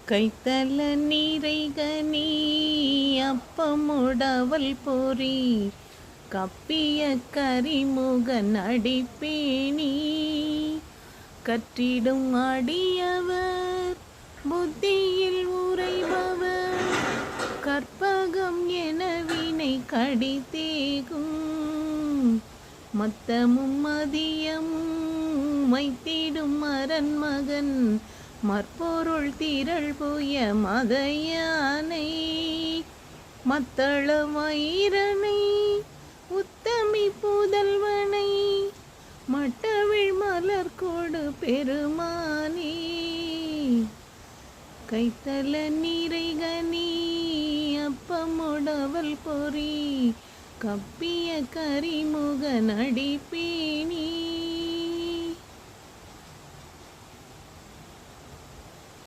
கைத்தல நீரைகனி அப்பமுடவல் பொறி கப்பிய கரிமுகன் அடிப்பேணி கற்றிடும் அடியவர் புத்தியில் உறைபவர் கற்பகம் என வினை கடித்தேகும் மத்தமும் மதியமும் வைத்திடும் அரண்மகன் மற்பொருள் திரள் புய மதையானை மத்தள வயிரனை உத்தமி புதல்வனை மட்டவிழ் மலர் கொடு பெருமானே கைத்தல நீரைகனி அப்பமுடவல் பொறி கப்பிய கரிமுகன் அடிப்பேணி